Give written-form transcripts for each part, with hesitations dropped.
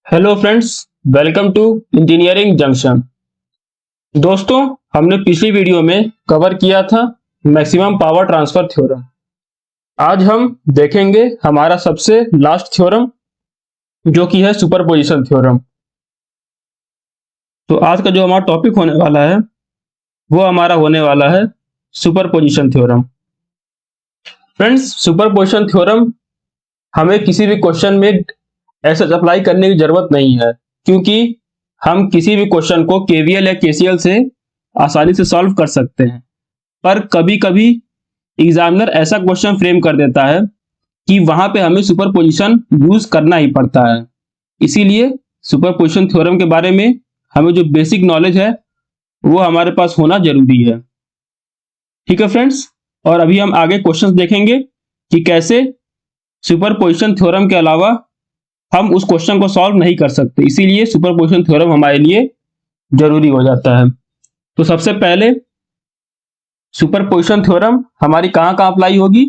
Hello friends, welcome to engineering junction. दोस्तों, हमने पिछली वीडियो में कवर किया था मैक्सिमम पावर ट्रांसफर थ्योरम। आज हम देखेंगे हमारा सबसे लास्ट थ्योरम जो कि है सुपरपोजिशन थ्योरम। तो आज का जो हमारा टॉपिक होने वाला है वो हमारा होने वाला है superposition theorem. Friends, superposition theorem हमें किसी भी क्वेश्चन में ऐसा अप्लाई करने की जरूरत नहीं है, क्योंकि हम किसी भी क्वेश्चन को केवीएल या केसीएल से आसानी से सॉल्व कर सकते हैं। पर कभी कभी एग्जामिनर ऐसा क्वेश्चन फ्रेम कर देता है कि वहां पे हमें सुपरपोजिशन यूज करना ही पड़ता है। इसीलिए सुपरपोजिशन थ्योरम के बारे में हमें जो बेसिक नॉलेज है वो हमारे पास होना जरूरी है। ठीक है फ्रेंड्स, और अभी हम आगे क्वेश्चंस देखेंगे कि कैसे सुपरपोजिशन थ्योरम के अलावा हम उस क्वेश्चन को सॉल्व नहीं कर सकते, इसीलिए सुपरपोजिशन थ्योरम हमारे लिए जरूरी हो जाता है। तो सबसे पहले सुपरपोजिशन थ्योरम हमारी कहां कहां अप्लाई होगी?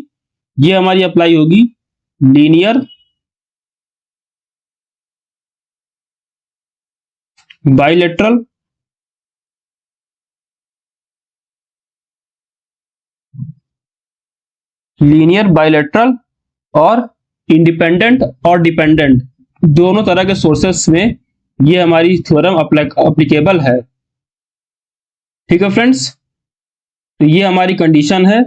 ये हमारी अप्लाई होगी लीनियर, बाइलेटरल, लीनियर बाइलेटरल और इंडिपेंडेंट और डिपेंडेंट, दोनों तरह के सोर्सेस में ये हमारी थ्योरम अप्लीकेबल है। ठीक है फ्रेंड्स, तो ये हमारी कंडीशन है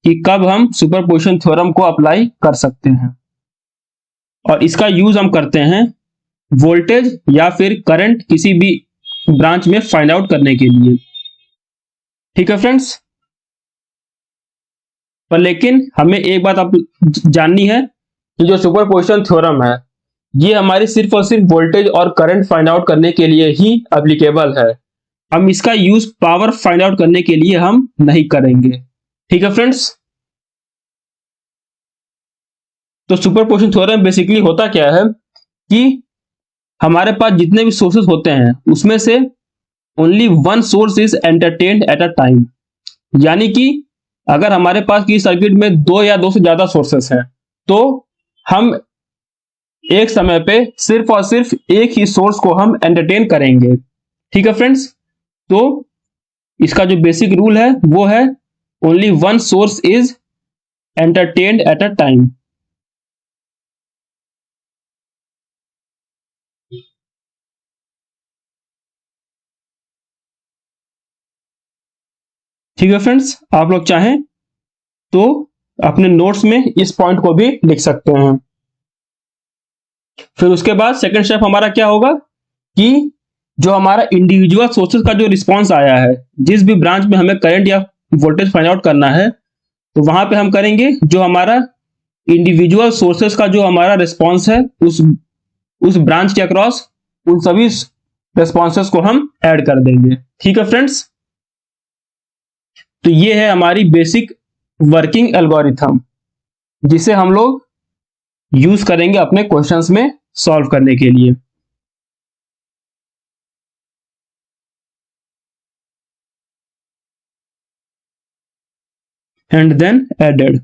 कि कब हम सुपरपोजिशन थ्योरम को अप्लाई कर सकते हैं। और इसका यूज हम करते हैं वोल्टेज या फिर करंट किसी भी ब्रांच में फाइंड आउट करने के लिए। ठीक है फ्रेंड्स, पर लेकिन हमें एक बात आप जाननी है कि जो सुपरपोजिशन थ्योरम है ये हमारी सिर्फ और सिर्फ वोल्टेज और करंट फाइंड आउट करने के लिए ही एप्लीकेबल है। हम इसका यूज पावर फाइंड आउट करने के लिए हम नहीं करेंगे। ठीक है फ्रेंड्स, तो सुपरपोजिशन थ्योरम बेसिकली होता क्या है कि हमारे पास जितने भी सोर्सेस होते हैं उसमें से only one source is entertained at a time. यानी कि अगर हमारे पास की सर्किट में दो या दो से ज्यादा सोर्सेस हैं तो हम एक समय पे सिर्फ और सिर्फ एक ही सोर्स को हम एंटरटेन करेंगे। ठीक है फ्रेंड्स, तो इसका जो बेसिक रूल है वो है only one source is entertained at a time. ठीक है फ्रेंड्स, आप लोग चाहें तो अपने नोट्स में इस पॉइंट को भी लिख सकते हैं। फिर उसके बाद सेकंड स्टेप हमारा क्या होगा कि जो हमारा इंडिविजुअल सोर्सेज का जो रिस्पॉन्स आया है, जिस भी ब्रांच में हमें करंट या वोल्टेज फाइंड आउट करना है, तो वहां पे हम करेंगे जो हमारा इंडिविजुअल सोर्सेज का जो हमारा रिस्पॉन्स है उस ब्रांच के अक्रॉस उन सभी रिस्पॉन्सेस को हम ऐड कर देंगे। ठीक है फ्रेंड्स, तो ये है हमारी बेसिक वर्किंग एल्गोरिथम जिसे हम लोग यूज करेंगे अपने क्वेश्चंस में सॉल्व करने के लिए। And then added.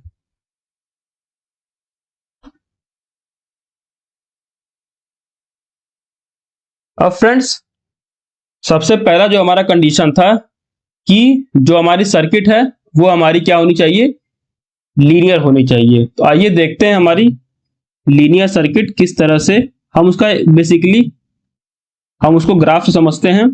अब फ्रेंड्स, सबसे पहला जो हमारा कंडीशन था कि जो हमारी सर्किट है वो हमारी क्या होनी चाहिए? लीनियर होनी चाहिए। तो आइए देखते हैं हमारी लीनियर सर्किट किस तरह से हम उसका बेसिकली हम उसको ग्राफ से समझते हैं।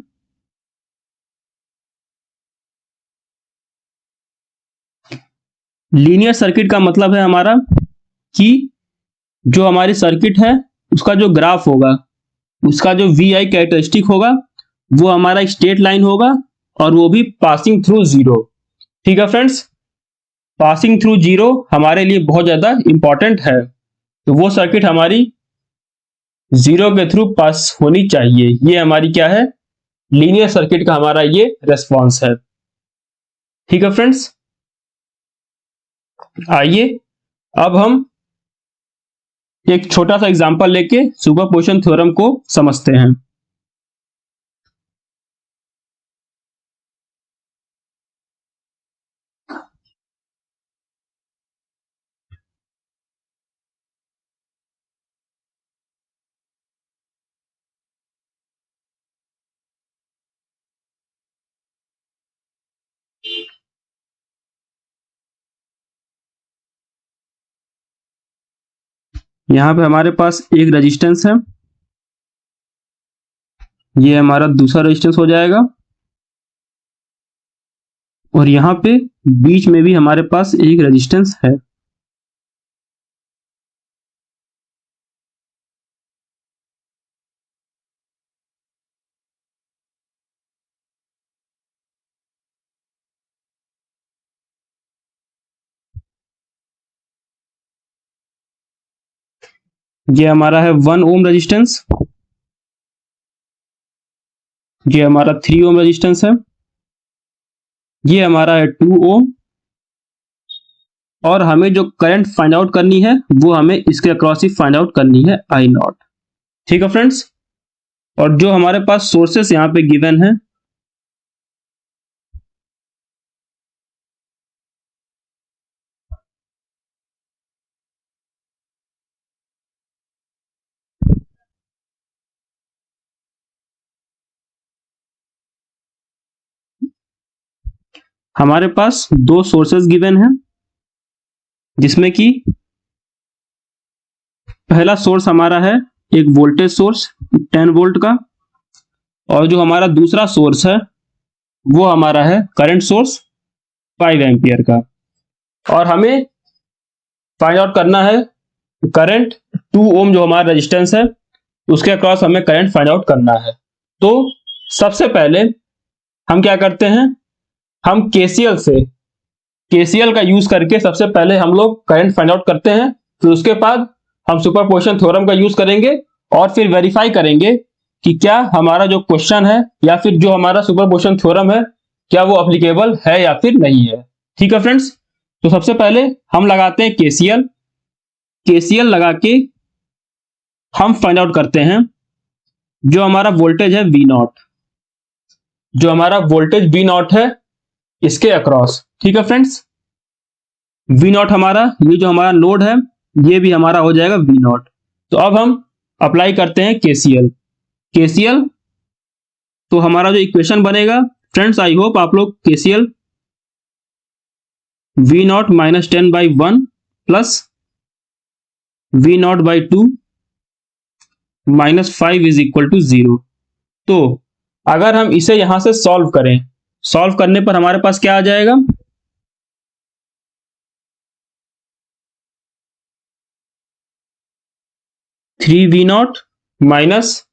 लीनियर सर्किट का मतलब है हमारा कि जो हमारी सर्किट है उसका जो ग्राफ होगा, उसका जो वी आई कैरेक्टरिस्टिक होगा वो हमारा स्ट्रेट लाइन होगा और वो भी पासिंग थ्रू जीरो। ठीक है फ्रेंड्स, पासिंग थ्रू जीरो हमारे लिए बहुत ज्यादा इंपॉर्टेंट है। तो वो सर्किट हमारी जीरो के थ्रू पास होनी चाहिए। ये हमारी क्या है? लीनियर सर्किट का हमारा ये रेस्पॉन्स है। ठीक है फ्रेंड्स, आइए अब हम एक छोटा सा एग्जांपल लेके सुपरपोजिशन थ्योरम को समझते हैं। यहाँ पे हमारे पास एक रेजिस्टेंस है, ये हमारा दूसरा रेजिस्टेंस हो जाएगा, और यहाँ पे बीच में भी हमारे पास एक रेजिस्टेंस है। ये हमारा है 1 ओम रेजिस्टेंस, ये हमारा 3 ओम रेजिस्टेंस है, ये हमारा है 2 ओम, और हमें जो करंट फाइंड आउट करनी है वो हमें इसके अक्रॉस ही फाइंड आउट करनी है, आई नॉट। ठीक है फ्रेंड्स, और जो हमारे पास सोर्सेस यहाँ पे गिवन है, हमारे पास दो सोर्सेस गिवन है, जिसमें कि पहला सोर्स हमारा है एक वोल्टेज सोर्स 10 वोल्ट का, और जो हमारा दूसरा सोर्स है वो हमारा है करंट सोर्स 5 एम्पियर का, और हमें फाइंड आउट करना है करंट 2 ओम जो हमारा रेजिस्टेंस है उसके अक्रॉस हमें करंट फाइंड आउट करना है। तो सबसे पहले हम क्या करते हैं, हम केसीएल का यूज करके सबसे पहले हम लोग करंट फाइंड आउट करते हैं, फिर उसके बाद हम सुपरपोजिशन थ्योरम का यूज करेंगे और फिर वेरीफाई करेंगे कि क्या हमारा जो क्वेश्चन है या फिर जो हमारा सुपरपोजिशन थ्योरम है क्या वो एप्लीकेबल है या फिर नहीं है। ठीक है फ्रेंड्स, तो सबसे पहले हम लगाते हैं केसीएल लगा के हम फाइंड आउट करते हैं जो हमारा वोल्टेज है वी नॉट, जो हमारा वोल्टेज वी नॉट है इसके अक्रॉस। ठीक है फ्रेंड्स, वी नॉट हमारा, ये जो हमारा नोड है ये भी हमारा हो जाएगा वी नॉट। तो अब हम अप्लाई करते हैं केसीएल, तो हमारा जो इक्वेशन बनेगा फ्रेंड्स, आई होप आप लोग KCL V naught minus 10/1 plus V naught by 2 minus 5 is equal to 0। तो अगर हम इसे यहां से सॉल्व करें, सॉल्व करने पर हमारे पास क्या आ जाएगा, three V naught minus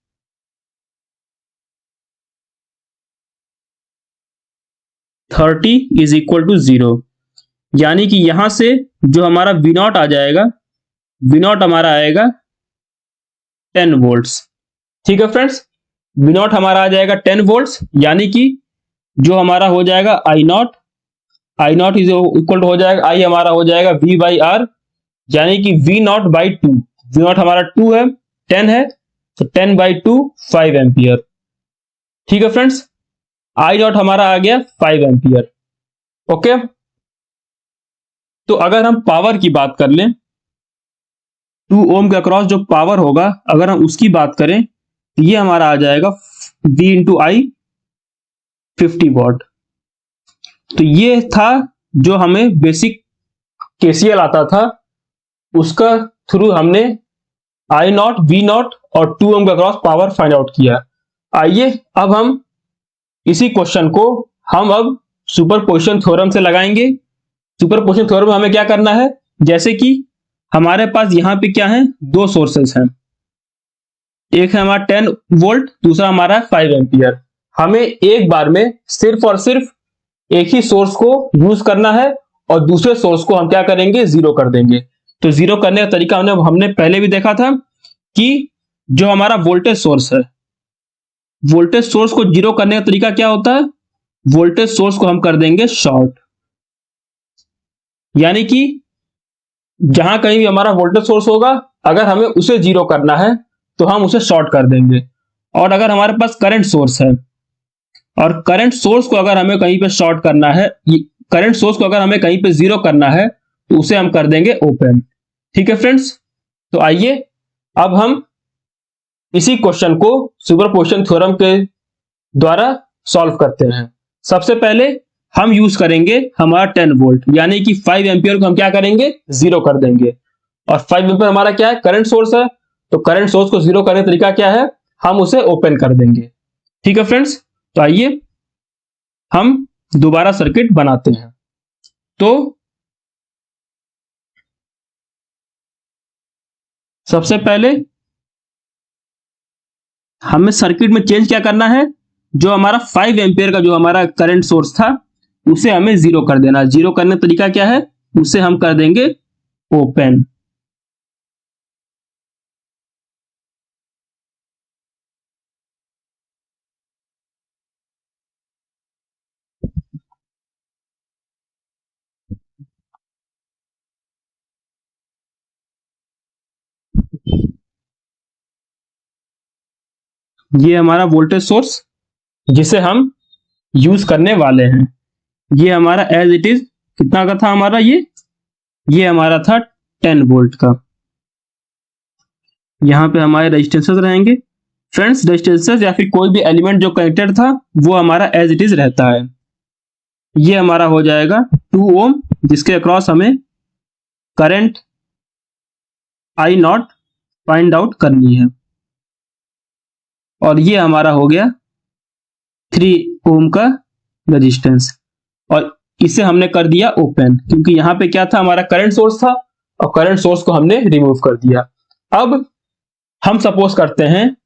30 is equal to 0, यानी कि यहां से जो हमारा वी नॉट आ जाएगा, वी नॉट हमारा आएगा 10 वोल्ट्स। ठीक है फ्रेंड्स, वी नॉट हमारा आ जाएगा 10 वोल्ट्स, यानी कि जो हमारा हो जाएगा आई नॉट इज इक्वल टू हो जाएगा, आई हमारा हो जाएगा वी बाई आर, यानी कि V naught by 2, V naught हमारा 2 है, 10 है, तो 10/2 5 एम्पियर। ठीक है फ्रेंड्स, आई नॉट हमारा आ गया 5 एम्पियर। ओके, तो अगर हम पावर की बात कर लें, 2 ओम के अक्रॉस जो पावर होगा अगर हम उसकी बात करें तो ये हमारा आ जाएगा V इंटू आई 50 वॉट। तो ये था जो हमें बेसिक केसीएल आता था, उसका थ्रू हमने आई नॉट, वी नॉट और 2 ओम के अक्रॉस पावर फाइंड आउट किया। आइए अब हम इसी क्वेश्चन को हम अब सुपरपोजिशन थ्योरम से लगाएंगे। सुपरपोजिशन थ्योरम में हमें क्या करना है, जैसे कि हमारे पास यहां पे क्या है, दो सोर्सेस हैं, एक है हमारा 10 वोल्ट, दूसरा हमारा है 5 एम्पियर। हमें एक बार में सिर्फ और सिर्फ एक ही सोर्स को यूज करना है और दूसरे सोर्स को हम क्या करेंगे, जीरो कर देंगे। तो जीरो करने का तरीका हमने पहले भी देखा था कि जो हमारा वोल्टेज सोर्स है, वोल्टेज सोर्स को जीरो करने का तरीका क्या होता है, वोल्टेज सोर्स को हम कर देंगे शॉर्ट, यानी कि जहां कहीं भी हमारा वोल्टेज सोर्स होगा अगर हमें उसे जीरो करना है तो हम उसे शॉर्ट कर देंगे। और अगर हमारे पास करंट सोर्स है और करंट सोर्स को अगर हमें कहीं पे शॉर्ट करना है, करंट सोर्स को अगर हमें कहीं पे जीरो करना है तो उसे हम कर देंगे ओपन। ठीक है फ्रेंड्स, तो आइए अब हम इसी क्वेश्चन को सुपरपोजिशन थ्योरम के द्वारा सॉल्व करते हैं। सबसे पहले हम यूज करेंगे हमारा 10 वोल्ट, यानी कि 5 एम्पियर को हम क्या करेंगे, जीरो कर देंगे। और 5 एम्पियर हमारा क्या है, करंट सोर्स है। तो करंट सोर्स को जीरो करने का तरीका क्या है, हम उसे ओपन कर देंगे। ठीक है फ्रेंड्स, तो आइए हम दोबारा सर्किट बनाते हैं। तो सबसे पहले हमें सर्किट में चेंज क्या करना है, जो हमारा 5 एम्पियर का जो हमारा करंट सोर्स था उसे हमें जीरो कर देना। जीरो करने का तरीका क्या है, उसे हम कर देंगे ओपन। ये हमारा वोल्टेज सोर्स जिसे हम यूज करने वाले हैं, ये हमारा एज इट इज कितना का था हमारा, ये हमारा था 10 वोल्ट का। यहां पे हमारे रेजिस्टेंसेस रहेंगे फ्रेंड्स। रेजिस्टेंसेस या फिर कोई भी एलिमेंट जो कनेक्टेड था वो हमारा एज इट इज रहता है। ये हमारा हो जाएगा 2 ओम, जिसके अक्रॉस हमें current I not find out करनी है। और ये हमारा हो गया 3 ओम का रेजिस्टेंस, और इसे हमने कर दिया ओपन, क्योंकि यहां पे क्या था, हमारा करंट सोर्स था और करंट सोर्स को हमने रिमूव कर दिया। अब हम सपोज करते हैं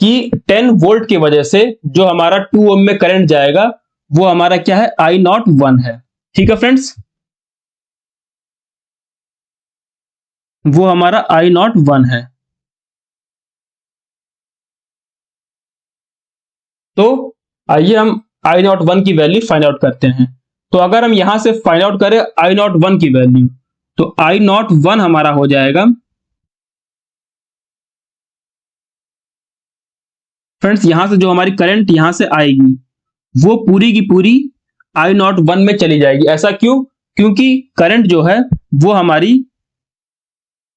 कि 10 वोल्ट की वजह से जो हमारा 2 ओम में करंट जाएगा वो हमारा क्या है, आई नॉट 1 है। ठीक है फ्रेंड्स, वो हमारा आई नॉट 1 है। तो आइए हम आई नॉट 1 की वैल्यू फाइंड आउट करते हैं। तो अगर हम यहां से फाइंड आउट करें आई नॉट 1 की वैल्यू, तो आई नॉट 1 हमारा हो जाएगा फ्रेंड्स, यहां से जो हमारी करंट यहां से आएगी वो पूरी की पूरी आई नॉट 1 में चली जाएगी। ऐसा क्यों, क्योंकि करंट जो है वो हमारी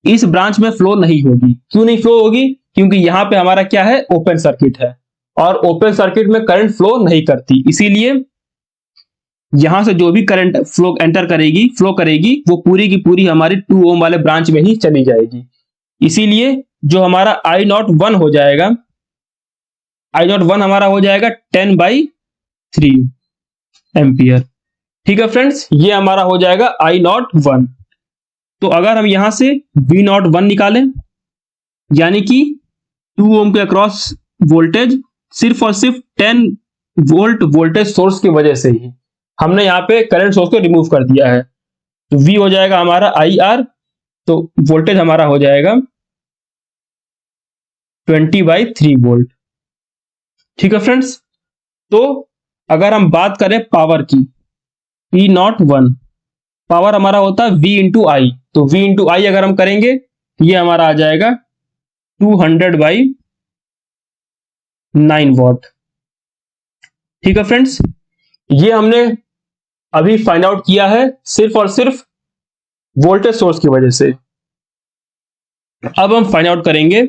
इस ब्रांच में फ्लो नहीं होगी। क्यों नहीं फ्लो होगी, क्योंकि यहां पे हमारा क्या है, ओपन सर्किट है और ओपन सर्किट में करंट फ्लो नहीं करती। इसीलिए यहां से जो भी करंट फ्लो करेगी वो पूरी की पूरी हमारी 2 ओम वाले ब्रांच में ही चली जाएगी। इसीलिए जो हमारा आई नॉट 1 हो जाएगा, आई नॉट 1 हमारा हो जाएगा 10/3 एम्पियर। ठीक है फ्रेंड्स, ये हमारा हो जाएगा आई नॉट 1। तो अगर हम यहां से वी नॉट 1 निकालें, यानी कि 2 ओम के अक्रॉस वोल्टेज सिर्फ और सिर्फ 10 वोल्ट वोल्टेज सोर्स की वजह से ही हमने यहां पे करंट सोर्स को रिमूव कर दिया है। तो V हो जाएगा हमारा आई आर, तो वोल्टेज हमारा हो जाएगा 20/3 वोल्ट। ठीक है फ्रेंड्स, तो अगर हम बात करें पावर की, P नॉट 1 पावर हमारा होता है V इंटू आई। तो V इंटू आई अगर हम करेंगे ये हमारा आ जाएगा 200/9 वॉट। ठीक है फ्रेंड्स, ये हमने अभी फाइंड आउट किया है सिर्फ और सिर्फ वोल्टेज सोर्स की वजह से। अब हम फाइंड आउट करेंगे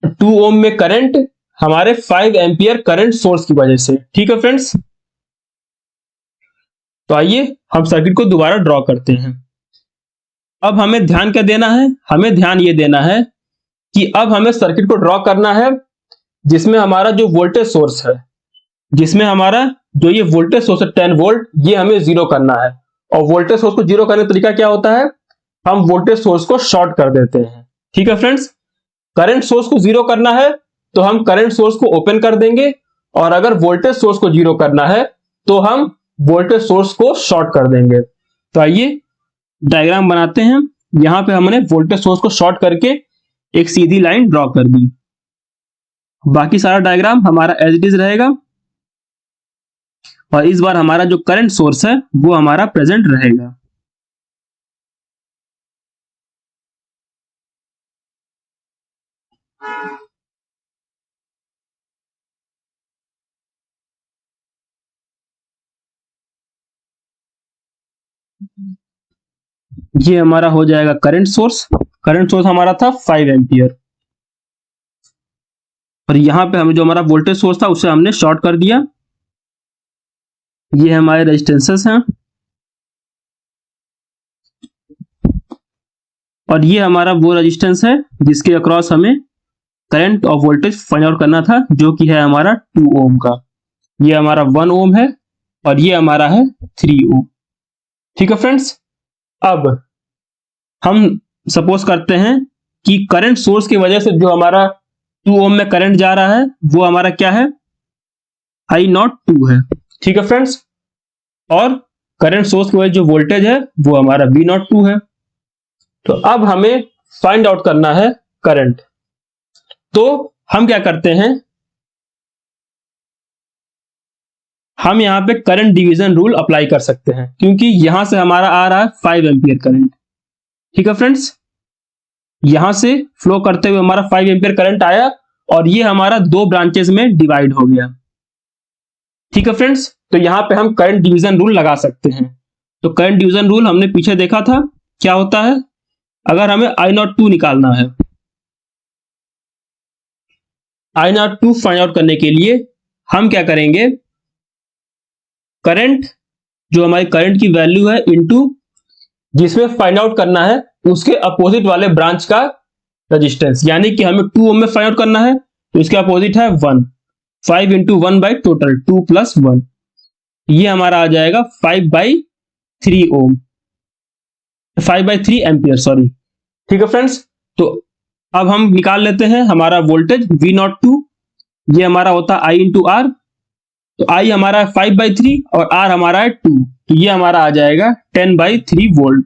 2 ओम में करंट हमारे 5 एम्पियर करंट सोर्स की वजह से। ठीक है फ्रेंड्स, तो आइए हम सर्किट को दोबारा ड्रॉ करते हैं। अब हमें ध्यान क्या देना है, हमें ध्यान ये देना है कि अब हमें सर्किट को ड्रॉ करना है जिसमें हमारा जो वोल्टेज सोर्स है, जिसमें हमारा जो ये वोल्टेज सोर्स है 10 वोल्ट, ये हमें जीरो करना है। और वोल्टेज सोर्स को जीरो करने का तरीका क्या होता है, हम वोल्टेज सोर्स को शॉर्ट कर देते हैं। ठीक है फ्रेंड्स, करंट सोर्स को जीरो करना है तो हम करंट सोर्स को ओपन कर देंगे, और अगर वोल्टेज सोर्स को जीरो करना है तो हम वोल्टेज सोर्स को शॉर्ट कर देंगे। तो आइए डायग्राम बनाते हैं। यहां पे हमने वोल्टेज सोर्स को शॉर्ट करके एक सीधी लाइन ड्रॉ कर दी। बाकी सारा डायग्राम हमारा एज इट इज रहेगा, और इस बार हमारा जो करंट सोर्स है वो हमारा प्रेजेंट रहेगा। ये हमारा हो जाएगा करंट सोर्स। करंट सोर्स हमारा था 5 एम्पियर, और यहां पे हमें जो हमारा वोल्टेज सोर्स था उसे हमने शॉर्ट कर दिया। ये हमारे रेजिस्टेंसेस हैं। और ये हमारा वो रेजिस्टेंस है जिसके अक्रॉस हमें करंट और वोल्टेज फाइंड आउट करना था, जो कि है हमारा 2 ओम का। ये हमारा 1 ओम है और ये हमारा है 3 ओम। ठीक है फ्रेंड्स, अब हम सपोज करते हैं कि करंट सोर्स की वजह से जो हमारा 2 ओम में करंट जा रहा है वो हमारा क्या है, I02 है। ठीक है फ्रेंड्स, और करंट सोर्स की वजह जो वोल्टेज है वो हमारा V02 है। तो अब हमें फाइंड आउट करना है करंट। तो हम क्या करते हैं, हम यहां पे करंट डिवीजन रूल अप्लाई कर सकते हैं, क्योंकि यहां से हमारा आ रहा है 5 एम्पियर करंट। ठीक है फ्रेंड्स, यहां से फ्लो करते हुए हमारा 5 एम्पियर करंट आया और ये हमारा 2 ब्रांचेस में डिवाइड हो गया। ठीक है फ्रेंड्स, तो यहां पे हम करंट डिवीजन रूल लगा सकते हैं। तो करंट डिवीजन रूल हमने पीछे देखा था, क्या होता है, अगर हमें I02 निकालना है, I02 फाइंड आउट करने के लिए हम क्या करेंगे, करंट जो हमारी करंट की वैल्यू है इनटू जिसमें फाइंड आउट करना है उसके अपोजिट वाले ब्रांच का रेजिस्टेंस, यानी कि हमें 2 ओम में फाइंड आउट करना है तो इसके अपोजिट है 1, 5 इंटू 1 बाई टोटल 2 प्लस 1, ये हमारा आ जाएगा 5/3 ओम, 5/3 एम्पियर, सॉरी। ठीक है फ्रेंड्स, तो अब हम निकाल लेते हैं हमारा वोल्टेज V02, ये हमारा होता है I इंटू आर। तो I हमारा है 5/3 और R हमारा है 2, तो ये हमारा आ जाएगा 10/3 वोल्ट।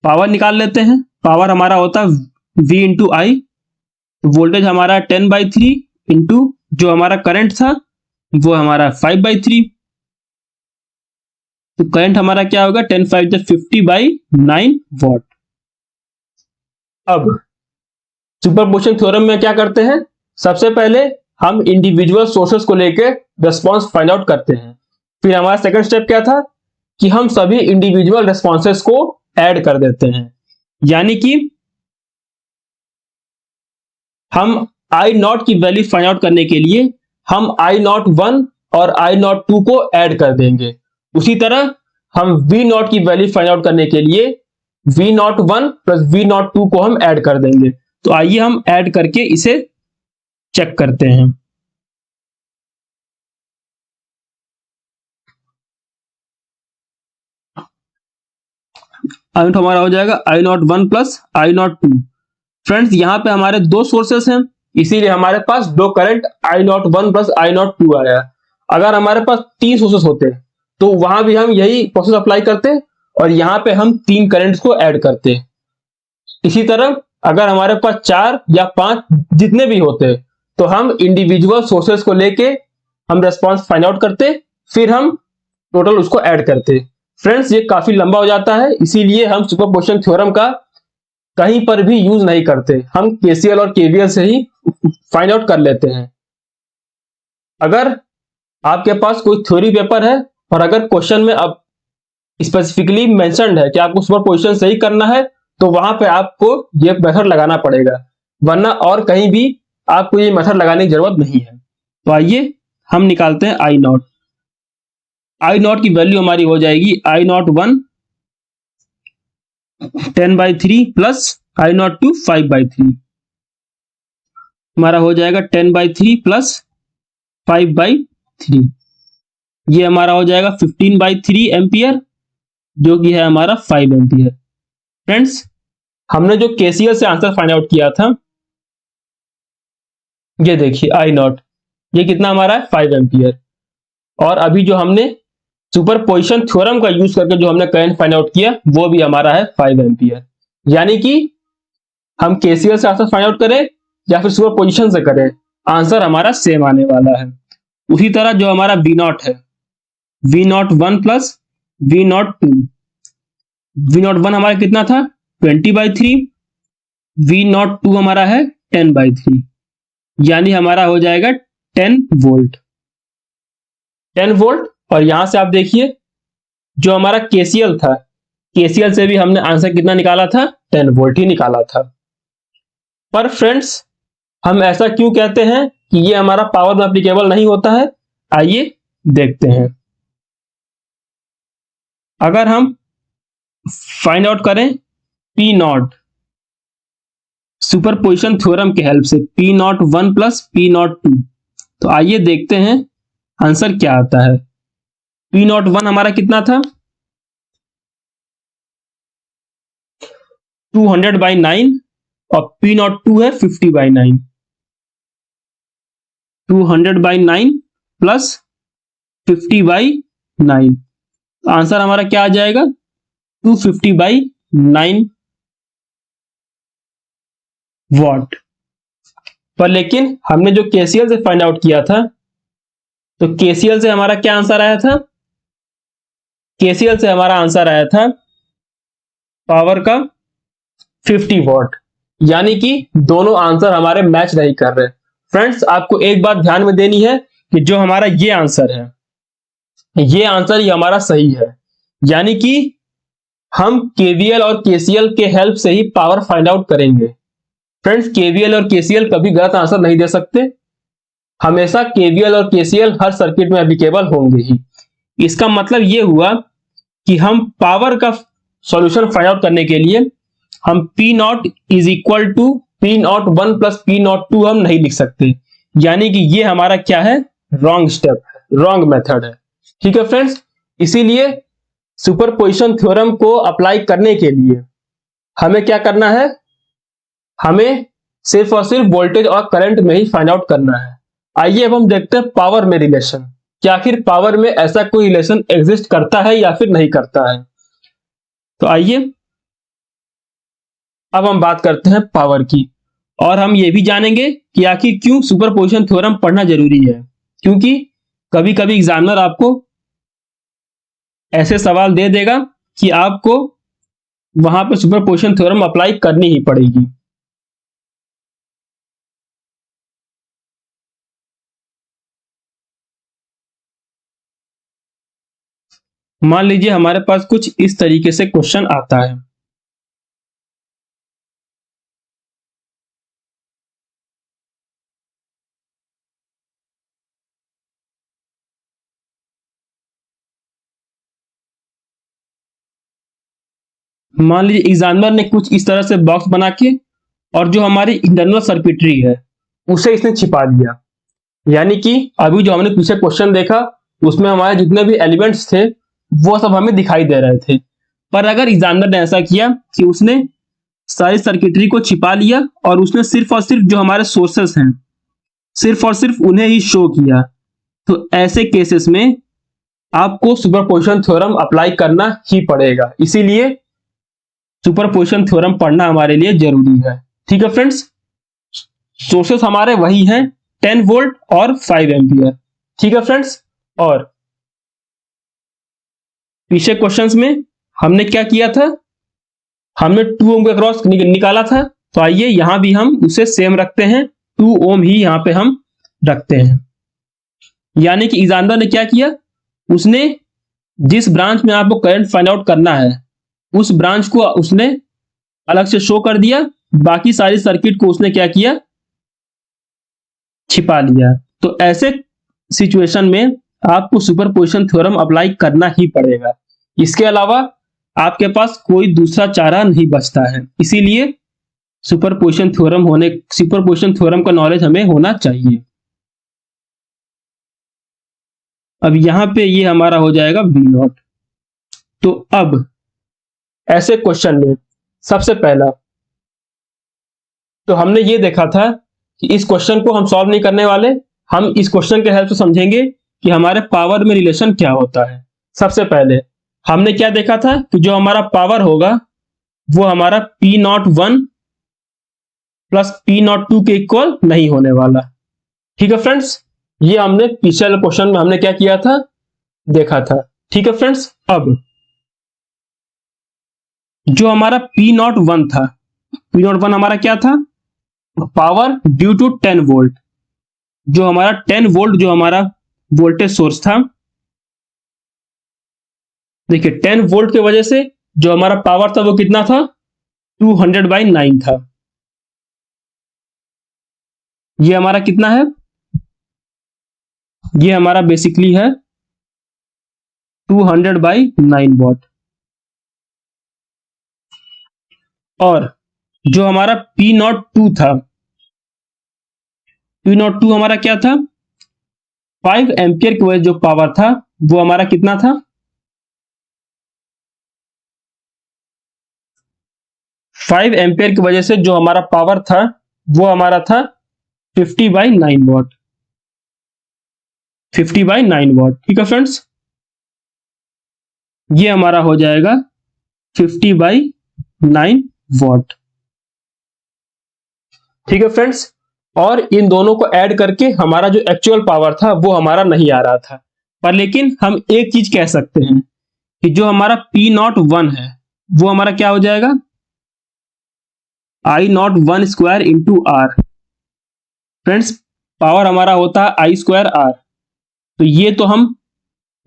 पावर निकाल लेते हैं, पावर हमारा होता है V इंटू आई, वोल्टेज हमारा 10/3 इंटू जो हमारा करंट था वो हमारा 5/3, तो करंट हमारा क्या होगा, 10×5 = 50/9 वॉट। अब सुपरपोजिशन थ्योरम में क्या करते हैं, सबसे पहले हम इंडिविजुअल सोर्सेस को लेके रिस्पांस फाइंड आउट करते हैं। फिर हमारा सेकंड स्टेप क्या था कि हम सभी इंडिविजुअल रिस्पांसेस को ऐड कर देते हैं, यानी कि हम I0 की वैल्यू फाइंड आउट करने के लिए हम I01 और I02 को ऐड कर देंगे। उसी तरह हम V0 की वैल्यू फाइंड आउट करने के लिए V01 प्लस V02 को हम ऐड कर देंगे। तो आइए हम ऐड करके इसे चेक करते हैं। I0 हमारा हो जाएगा I01 प्लस I02। फ्रेंड्स, यहां पे हमारे 2 सोर्सेस हैं, इसीलिए हमारे पास 2 करंट I01 प्लस I02 आया। अगर हमारे पास 3 सोर्सेस होते तो वहां भी हम यही प्रोसेस अप्लाई करते और यहां पे हम 3 करंट्स को ऐड करते। इसी तरह अगर हमारे पास 4 या 5 जितने भी होते तो हम इंडिविजुअल सोर्सेस को लेके हम रेस्पॉन्स फाइंड आउट करते, फिर हम टोटल उसको ऐड करते। फ्रेंड्स, ये काफी लंबा हो जाता है, इसीलिए हम सुपरपोजिशन थ्योरम का कहीं पर भी यूज नहीं करते, हम केसीएल और केवीएल से ही फाइंड आउट कर लेते हैं। अगर आपके पास कोई थ्योरी पेपर है और अगर क्वेश्चन में अब स्पेसिफिकली मेंशन्ड है कि आपको सुपरपोजिशन से ही करना है, तो वहां पे आपको ये मेथड लगाना पड़ेगा, वरना और कहीं भी आपको ये मेथड लगाने की जरूरत नहीं है। तो आइए हम निकालते हैं I0। I0 की वैल्यू हमारी हो जाएगी I01 10/3 प्लस I02 5/3, हमारा हो जाएगा 10/3 प्लस 5/3, ये हमारा हो जाएगा 15/3 एम्पियर, जो कि है हमारा 5 एम्पियर। फ्रेंड्स, हमने जो केसीएल से आंसर फाइंड आउट किया था, ये देखिए I0, ये कितना हमारा है 5 एम्पियर, और अभी जो हमने सुपरपोजिशन थ्योरम का यूज करके जो हमने करंट फाइंड आउट किया वो भी हमारा है 5 एम्पियर। यानी कि हम केसीएल से आंसर फाइंड आउट करें या फिर सुपरपोजिशन से करें, आंसर हमारा सेम आने वाला है। उसी तरह जो हमारा V0 है, V01 प्लस V02, V01 हमारा कितना था 20/3, V02 हमारा है 10/3, यानी हमारा हो जाएगा 10 वोल्ट। 10 वोल्ट, और यहां से आप देखिए जो हमारा केसीएल था, केसीएल से भी हमने आंसर कितना निकाला था, 10 वोल्ट ही निकाला था। पर फ्रेंड्स, हम ऐसा क्यों कहते हैं कि ये हमारा पावर में एप्लीकेबल नहीं होता है, आइए देखते हैं। अगर हम फाइंड आउट करें पी नॉट सुपरपोजिशन थ्योरम के हेल्प से, P naught one plus P naught two. तो आइए देखते हैं आंसर क्या आता है। पी नॉट वन हमारा कितना था, 200/9, और पी नॉट टू है 50/9। 200/9 प्लस 50/9, आंसर हमारा क्या आ जाएगा, 250/9 वॉट। पर लेकिन हमने जो केसीएल से फाइंड आउट किया था, तो केसीएल से हमारा क्या आंसर आया था, केसीएल से हमारा आंसर आया था पावर का 50 वॉट। यानी कि दोनों आंसर हमारे मैच नहीं कर रहे। फ्रेंड्स, आपको एक बात ध्यान में देनी है कि जो हमारा ये आंसर है, ये आंसर ही हमारा सही है। यानी कि हम केवीएल और केसीएल के हेल्प से ही पावर फाइंड आउट करेंगे। फ्रेंड्स, केवीएल और केसीएल कभी गलत आंसर नहीं दे सकते। हमेशा केवीएल और केसीएल हर सर्किट में एप्लीकेबल होंगे ही। इसका मतलब यह हुआ कि हम पावर का सॉल्यूशन फाइंड आउट करने के लिए हम P naught is equal to P naught one plus P naught two हम नहीं लिख सकते। यानी कि ये हमारा क्या है, रॉन्ग स्टेप है, रॉन्ग मेथड है। ठीक है फ्रेंड्स, इसीलिए सुपरपोजिशन थ्योरम को अप्लाई करने के लिए हमें क्या करना है, हमें सिर्फ और सिर्फ वोल्टेज और करंट में ही फाइंड आउट करना है। आइए अब हम देखते हैं पावर में रिलेशन, कि आखिर पावर में ऐसा कोई रिलेशन एग्जिस्ट करता है या फिर नहीं करता है। तो आइए अब हम बात करते हैं पावर की, और हम ये भी जानेंगे कि आखिर क्यों सुपरपोजिशन थ्योरम पढ़ना जरूरी है। क्योंकि कभी कभी एग्जामिनर आपको ऐसे सवाल दे देगा कि आपको वहां पे सुपरपोजिशन थ्योरम अप्लाई करनी ही पड़ेगी। मान लीजिए हमारे पास कुछ इस तरीके से क्वेश्चन आता है। मान लीजिए एग्जामिनर ने कुछ इस तरह से बॉक्स बना के, और जो हमारी इंटरनल सर्किटरी है उसे इसने छिपा दिया। यानी कि अभी जो हमने पीछे क्वेश्चन देखा उसमें हमारे जितने भी एलिमेंट्स थे वो सब हमें दिखाई दे रहे थे। पर अगर एग्जामिनर ने ऐसा किया कि उसने सारी सर्किटरी को छिपा लिया और उसने सिर्फ और सिर्फ जो हमारे सोर्सेस हैं सिर्फ और सिर्फ उन्हें ही शो किया, तो ऐसे केसेस में आपको सुपरपोजिशन थ्योरम अप्लाई करना ही पड़ेगा। इसीलिए सुपरपोजिशन थ्योरम पढ़ना हमारे लिए जरूरी है। ठीक है फ्रेंड्स, सोर्सेस हमारे वही हैं 10 वोल्ट और 5 एम्पियर। ठीक है फ्रेंड्स, और पीछे क्वेश्चंस में हमने क्या किया था, हमने 2 ओम के क्रॉस निकाला था। तो आइए यहां भी हम उसे सेम रखते हैं, 2 ओम ही यहां पे हम रखते हैं। यानी कि एग्जामिनर ने क्या किया, उसने जिस ब्रांच में आपको करंट फाइंड आउट करना है उस ब्रांच को उसने अलग से शो कर दिया, बाकी सारी सर्किट को उसने क्या किया, छिपा लिया। तो ऐसे सिचुएशन में आपको सुपरपोजिशन थ्योरम अप्लाई करना ही पड़ेगा। इसके अलावा आपके पास कोई दूसरा चारा नहीं बचता है। इसीलिए सुपरपोजिशन थ्योरम का नॉलेज हमें होना चाहिए। अब यहां पे ये हमारा हो जाएगा V नॉट। तो अब ऐसे क्वेश्चन में सबसे पहला तो हमने ये देखा था कि इस क्वेश्चन को हम सॉल्व नहीं करने वाले, हम इस क्वेश्चन के हेल्प से समझेंगे कि हमारे पावर में रिलेशन क्या होता है। सबसे पहले हमने क्या देखा था कि जो हमारा पावर होगा वो हमारा P01 प्लस P02 के इक्वल नहीं होने वाला। ठीक है फ्रेंड्स, ये हमने पिछले क्वेश्चन में हमने क्या किया था, देखा था। ठीक है फ्रेंड्स, अब जो हमारा P01 था, P01 हमारा क्या था, पावर ड्यू टू 10 वोल्ट। जो हमारा 10 वोल्ट जो हमारा वोल्टेज सोर्स था, देखिए 10 वोल्ट की वजह से जो हमारा पावर था वो कितना था, 200/9 था। ये हमारा कितना है, ये हमारा बेसिकली है 200/9 वॉट। और जो हमारा P02 था, P02 हमारा क्या था, 5 एम्पियर की वजह जो पावर था वो हमारा कितना था, 5 एम्पियर की वजह से जो हमारा पावर था वो हमारा था 50/9 वॉट, 50/9 वॉट। ठीक है फ्रेंड्स, ये हमारा हो जाएगा 50/9 वॉट। ठीक है फ्रेंड्स, और इन दोनों को ऐड करके हमारा जो एक्चुअल पावर था वो हमारा नहीं आ रहा था, पर लेकिन हम एक चीज कह सकते हैं कि जो हमारा P01 है वो हमारा क्या हो जाएगा, I01 square into R. Friends, power हमारा होता है I स्क्वायर आर, तो ये तो हम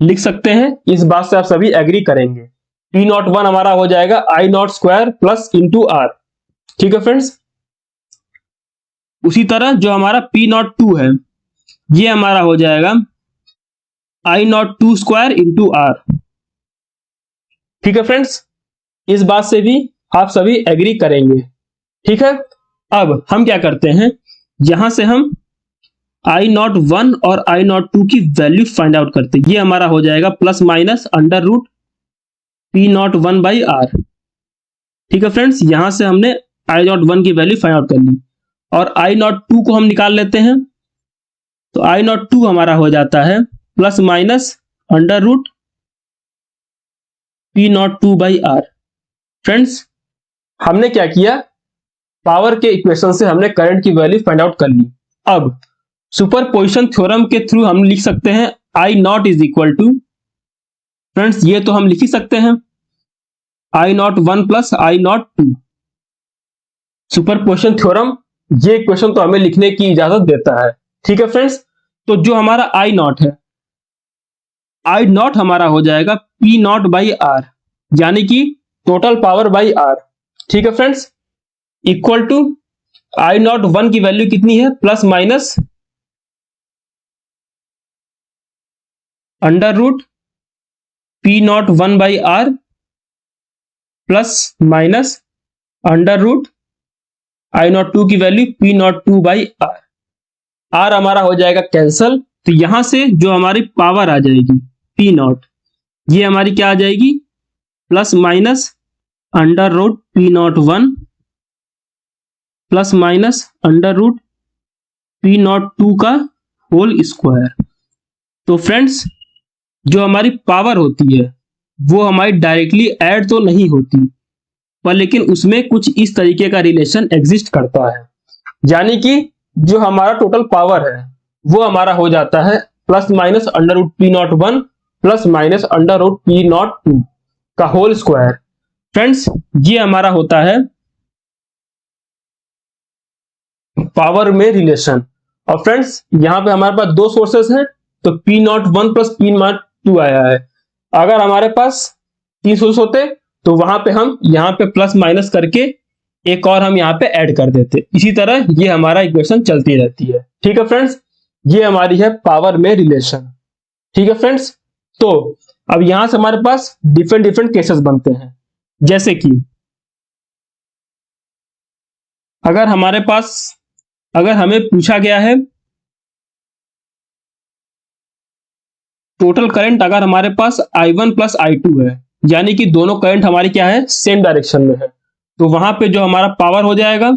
लिख सकते हैं, इस बात से आप सभी एग्री करेंगे। P01 हमारा हो जाएगा I0 square plus into are. ठीक है फ्रेंड्स, उसी तरह जो हमारा P02 है ये हमारा हो जाएगा I02 स्क्वायर इंटू आर। ठीक है फ्रेंड्स, इस बात से भी आप सभी एग्री करेंगे। ठीक है, अब हम क्या करते हैं, यहां से हम I01 और I02 की वैल्यू फाइंड आउट करते हैं। ये हमारा हो जाएगा plus minus under root P01/R। ठीक है फ्रेंड्स, यहां से हमने I01 की वैल्यू फाइंड आउट कर ली और I02 को हम निकाल लेते हैं, तो I02 हमारा हो जाता है plus minus under root P02/R। Friends, हमने क्या किया, पावर के इक्वेशन से हमने करंट की वैल्यू फाइंड आउट कर ली। अब सुपरपोजिशन थ्योरम के थ्रू हम लिख सकते हैं I0 is equal to, friends ये तो हम लिख ही सकते हैं, I01 plus I02। Superposition theorem ये इक्वेशन तो हमें लिखने की इजाजत देता है। ठीक है फ्रेंड्स, तो जो हमारा I0 है, I0 हमारा हो जाएगा P0/R, यानी कि टोटल पावर बाई R। ठीक है फ्रेंड्स, इक्वल टू I01 की वैल्यू कितनी है, plus minus under root P01/R plus minus under root I02 की वैल्यू P02/R। R हमारा हो जाएगा कैंसल, तो यहां से जो हमारी पावर आ जाएगी P0, ये हमारी क्या आ जाएगी, plus minus under root P01 plus minus under root P02 का होल स्क्वायर। तो फ्रेंड्स, जो हमारी पावर होती है वो हमारी डायरेक्टली ऐड तो नहीं होती, पर लेकिन उसमें कुछ इस तरीके का रिलेशन एग्जिस्ट करता है, यानी कि जो हमारा टोटल पावर है वो हमारा हो जाता है plus minus under root P01 plus minus under root P02 का होल स्क्वायर। फ्रेंड्स, ये हमारा होता है पावर में रिलेशन। और फ्रेंड्स, यहां पे हमारे पास दो सोर्सेस हैं, तो P01 प्लस P02 आया है। अगर हमारे पास 3 सोर्स होते तो वहां पे हम यहाँ पे प्लस माइनस करके एक और हम यहाँ पे ऐड कर देते। इसी तरह ये हमारा इक्वेशन चलती रहती है। ठीक है फ्रेंड्स, ये हमारी है पावर में रिलेशन। ठीक है फ्रेंड्स, तो अब यहां से हमारे पास डिफरेंट डिफरेंट केसेस बनते हैं, जैसे कि अगर हमारे पास, अगर हमें पूछा गया है टोटल करंट, अगर हमारे पास I1 प्लस I2 है, यानी कि दोनों करंट हमारी क्या है, सेम डायरेक्शन में है, तो वहां पे जो हमारा पावर हो जाएगा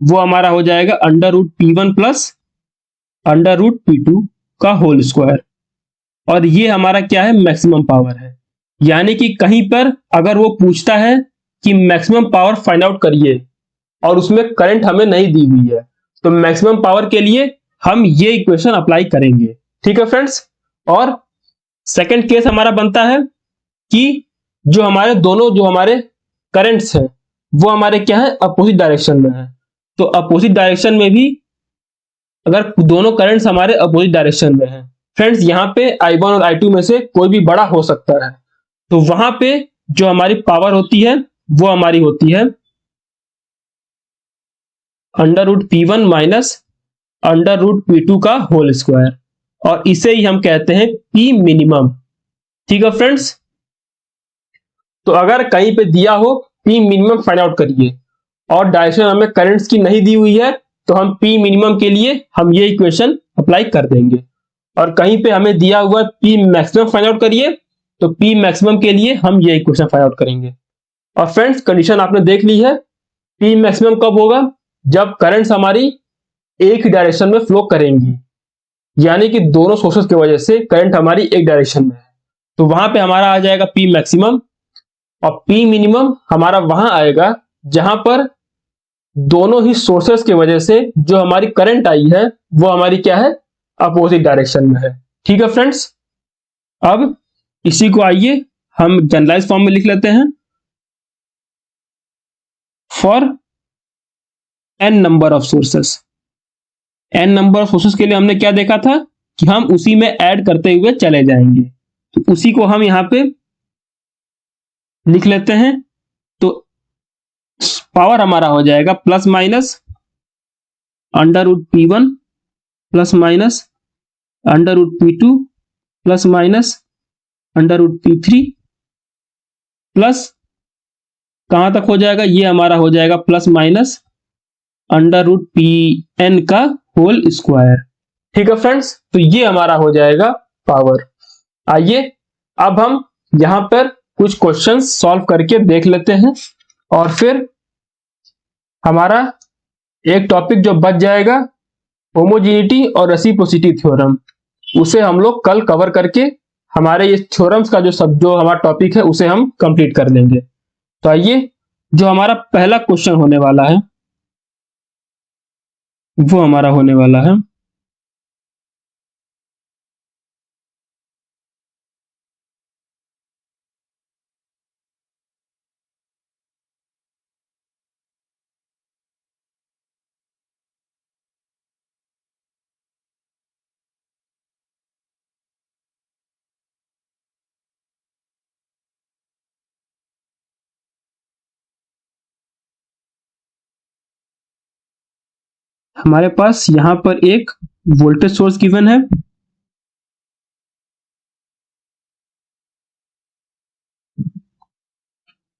वो हमारा हो जाएगा under root P1 plus under root P2 का होल स्क्वायर। और ये हमारा क्या है, मैक्सिमम पावर है। यानी कि कहीं पर अगर वो पूछता है कि मैक्सिमम पावर फाइंड आउट करिए और उसमें करंट हमें नहीं दी हुई है, तो मैक्सिमम पावर के लिए हम ये इक्वेशन अप्लाई करेंगे। ठीक है फ्रेंड्स, और सेकंड केस हमारा बनता है कि जो हमारे दोनों जो हमारे करंट्स हैं वो हमारे क्या है, अपोजिट डायरेक्शन में है। तो अपोजिट डायरेक्शन में भी अगर दोनों करंट्स हमारे अपोजिट डायरेक्शन में है, फ्रेंड्स यहाँ पे I1 और I2 में से कोई भी बड़ा हो सकता है, तो वहां पे जो हमारी पावर होती है वो हमारी होती है under root P1 minus under root P2 का होल स्क्वायर, और इसे ही हम कहते हैं P मिनिमम। ठीक है फ्रेंड्स, तो अगर कहीं पे दिया हो पी मिनिमम फाइंड आउट करिए, और डायरेक्शन हमें करंट्स की नहीं दी हुई है तो हम पी मिनिमम के लिए हम ये इक्वेशन अप्लाई कर देंगे, और कहीं पे हमें दिया हुआ पी मैक्सिमम फाइंड आउट करिए तो पी मैक्सिमम के लिए हम ये इक्वेशन फाइंड आउट करेंगे। और फ्रेंड्स कंडीशन आपने देख ली है, पी मैक्सिमम कब होगा, जब करंट्स हमारी एक ही डायरेक्शन में फ्लो करेंगी, यानी कि दोनों सोर्सेस की वजह से करंट हमारी एक डायरेक्शन में है, तो वहां पे हमारा आ जाएगा पी मैक्सिमम, और पी मिनिमम हमारा वहां आएगा जहां पर दोनों ही सोर्सेस की वजह से जो हमारी करंट आई है वो हमारी क्या है, अपोजिट डायरेक्शन में है। ठीक है फ्रेंड्स, अब इसी को आइए हम जनरलाइज फॉर्म में लिख लेते हैं। For N number of sources, N number of sources के लिए हमने क्या देखा था कि हम उसी में ऐड करते हुए चले जाएंगे, तो उसी को हम यहां पे लिख लेते हैं। तो पावर हमारा हो जाएगा plus minus under root P1 plus minus under root P2 plus minus under root P3 plus कहां तक हो जाएगा, ये हमारा हो जाएगा plus minus under root Pn का होल स्क्वायर। ठीक है फ्रेंड्स, तो ये हमारा हो जाएगा पावर। आइए अब हम यहां पर कुछ क्वेश्चंस सॉल्व करके देख लेते हैं, और फिर हमारा एक टॉपिक जो बच जाएगा होमोजेनिटी और रेसिप्रोसिटी थ्योरम, उसे हम लोग कल कवर करके हमारे ये थ्योरम्स का जो हमारा टॉपिक है उसे हम कंप्लीट कर लेंगे। तो आइए जो हमारा पहला क्वेश्चन होने वाला है वो हमारा होने वाला है हमारे पास यहां पर एक वोल्टेज सोर्स गिवन है,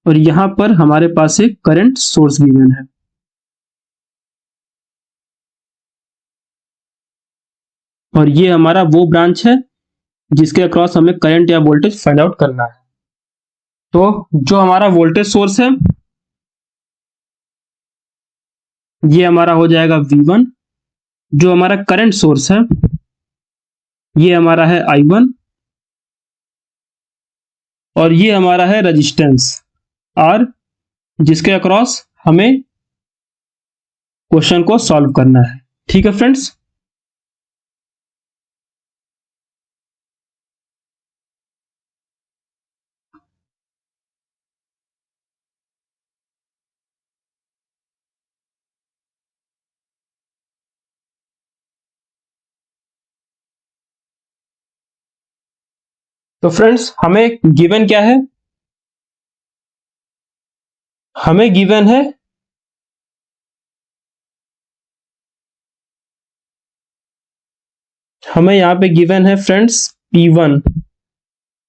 और यहां पर हमारे पास एक करंट सोर्स गिवन है, और ये हमारा वो ब्रांच है जिसके अक्रॉस हमें करंट या वोल्टेज फाइंड आउट करना है। तो जो हमारा वोल्टेज सोर्स है ये हमारा हो जाएगा V1, जो हमारा करंट सोर्स है ये हमारा है I1, और ये हमारा है रेजिस्टेंस R, जिसके अक्रॉस हमें क्वेश्चन को सॉल्व करना है। ठीक है फ्रेंड्स, तो फ्रेंड्स हमें गिवन क्या है, हमें गिवन है हमें यहां पे गिवन है फ्रेंड्स P1।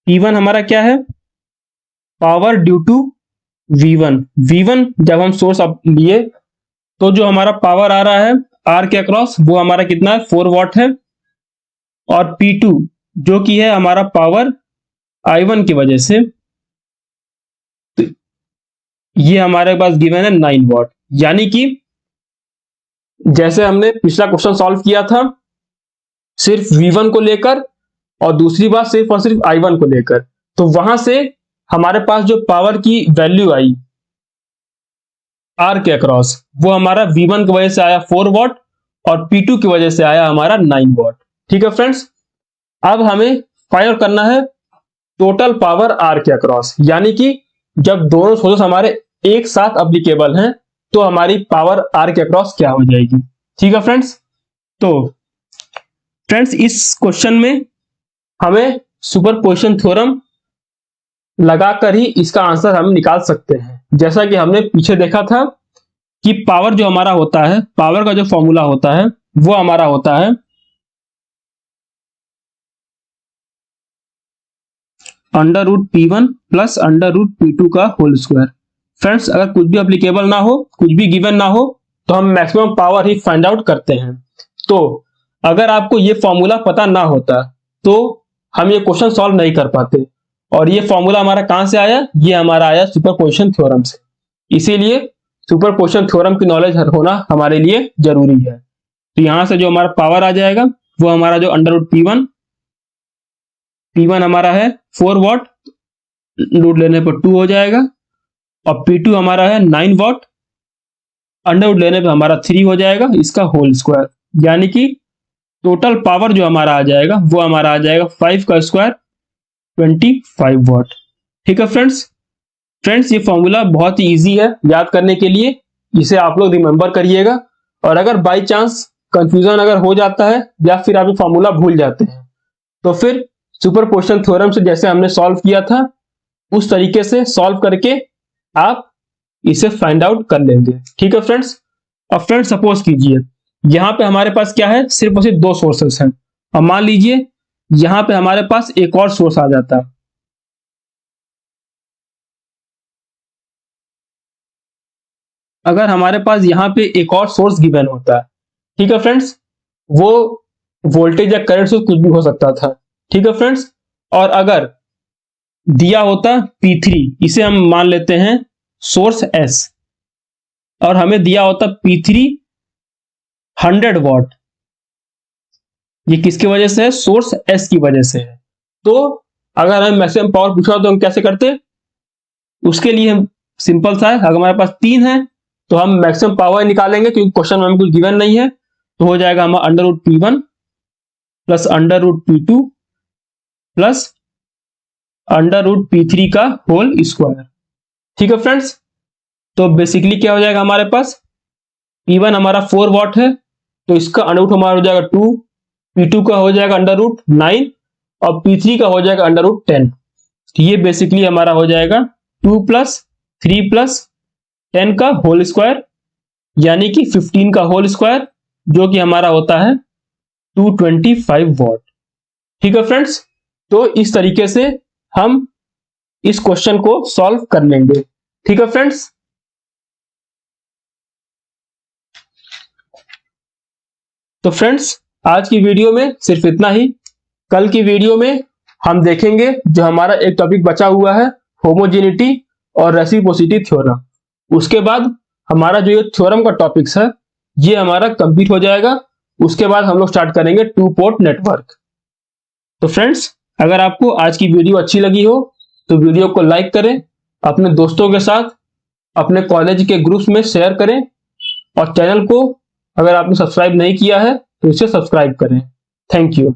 P1 हमारा क्या है, power due to V1। V1 जब हम सोर्स लिए तो जो हमारा पावर आ रहा है R के अक्रॉस वो हमारा कितना है, 4 वॉट है, और P2 जो कि है हमारा पावर I1 की वजह से, तो ये हमारे पास गिवन है 9 वॉट। यानी कि जैसे हमने पिछला क्वेश्चन सॉल्व किया था सिर्फ V1 को लेकर, और दूसरी बात सिर्फ और सिर्फ I1 को लेकर, तो वहां से हमारे पास जो पावर की वैल्यू आई R के अक्रॉस वो हमारा V1 की वजह से आया 4 वॉट, और P2 की वजह से आया हमारा 9 वॉट। ठीक है फ्रेंड्स, अब हमें फाइंड आउट करना है टोटल पावर R के अक्रॉस, यानी कि जब दोनों सोर्सेस हमारे एक साथ अप्लीकेबल हैं तो हमारी पावर R के अक्रॉस क्या हो जाएगी। ठीक है फ्रेंड्स, तो फ्रेंड्स इस क्वेश्चन में हमें सुपरपोजिशन थ्योरम लगाकर ही इसका आंसर हम निकाल सकते हैं। जैसा कि हमने पीछे देखा था कि पावर जो हमारा होता है, पावर का जो फॉर्मूला होता है वो हमारा होता है under root P1 plus under root P2 का होल स्क्वायर। फ्रेंड्स अगर कुछ भी एप्लीकेबल ना हो, कुछ भी गिवन ना हो, तो हम मैक्सिमम पावर ही फाइंड आउट करते हैं। तो अगर आपको ये फॉर्मूला पता ना होता तो हम ये क्वेश्चन सॉल्व नहीं कर पाते। और ये फॉर्मूला हमारा कहां से आया? ये हमारा आया सुपरपोजिशन थ्योरम से। इसीलिए सुपरपोजिशन थ्योरम की नॉलेज होना हमारे लिए जरूरी है। तो यहां से जो हमारा पावर आ जाएगा वो हमारा जो अंडर रूट P1 हमारा है 4 वॉट, रूट लेने पर 2 हो जाएगा, और P2 हमारा है 9 वॉट, अंडर रूट लेने पर हमारा 3 हो जाएगा, इसका होल स्क्वायर। यानी कि टोटल पावर जो हमारा आ जाएगा वो हमारा आ जाएगा 5 का स्क्वायर 25 वॉट। ठीक है फ्रेंड्स ये फॉर्मूला बहुत ही इजी है याद करने के लिए, इसे आप लोग रिमेंबर करिएगा। और अगर बाई चांस कंफ्यूजन अगर हो जाता है या फिर आप फॉर्मूला भूल जाते हैं तो फिर सुपरपोजिशन थ्योरम से जैसे हमने सॉल्व किया था उस तरीके से सॉल्व करके आप इसे फाइंड आउट कर लेंगे। ठीक है फ्रेंड्स। अब फ्रेंड्स सपोज कीजिए यहां पे हमारे पास क्या है, सिर्फ और सिर्फ 2 सोर्सेस हैं। अब मान लीजिए यहां पे हमारे पास एक और सोर्स आ जाता, अगर हमारे पास यहां पे एक और सोर्स गिवन होता है, ठीक है फ्रेंड्स, वो वोल्टेज या करंट से कुछ भी हो सकता था। ठीक है फ्रेंड्स। और अगर दिया होता P3, इसे हम मान लेते हैं सोर्स S, और हमें दिया होता P3 100 वॉट, ये किसकी वजह से है? सोर्स S की वजह से है। तो अगर हमें मैक्सिमम पावर पूछा तो हम कैसे करते? उसके लिए हम सिंपल सा है, अगर हमारे पास 3 है तो हम मैक्सिमम पावर निकालेंगे क्योंकि क्वेश्चन में हमें कुछ गिवन नहीं है। तो हो जाएगा हमारा under root P1 plus under root P2 plus under root P3 का होल स्क्वायर। ठीक है फ्रेंड्स। तो बेसिकली क्या हो जाएगा हमारे पास, P1 हमारा 4 वॉट है तो इसका अंडर रूट हमारा हो जाएगा 2, P2 का हो जाएगा अंडर रूट 9 और P3 का हो जाएगा अंडर रूट 10। तो ये बेसिकली हमारा हो जाएगा 2 प्लस 3 प्लस 10 का होल स्क्वायर, यानी कि 15 का होल स्क्वायर, जो कि हमारा होता है 225 वॉट। ठीक है फ्रेंड्स। तो इस तरीके से हम इस क्वेश्चन को सॉल्व कर लेंगे। ठीक है फ्रेंड्स। तो फ्रेंड्स आज की वीडियो में सिर्फ इतना ही। कल की वीडियो में हम देखेंगे जो हमारा एक टॉपिक बचा हुआ है, होमोजेनिटी और रेसिप्रोसिटी थ्योरम। उसके बाद हमारा जो ये थ्योरम का टॉपिक्स है ये हमारा कंप्लीट हो जाएगा। उसके बाद हम लोग स्टार्ट करेंगे 2 पोर्ट नेटवर्क। तो फ्रेंड्स अगर आपको आज की वीडियो अच्छी लगी हो तो वीडियो को लाइक करें, अपने दोस्तों के साथ अपने कॉलेज के ग्रुप्स में शेयर करें, और चैनल को अगर आपने सब्सक्राइब नहीं किया है तो इसे सब्सक्राइब करें। Thank you.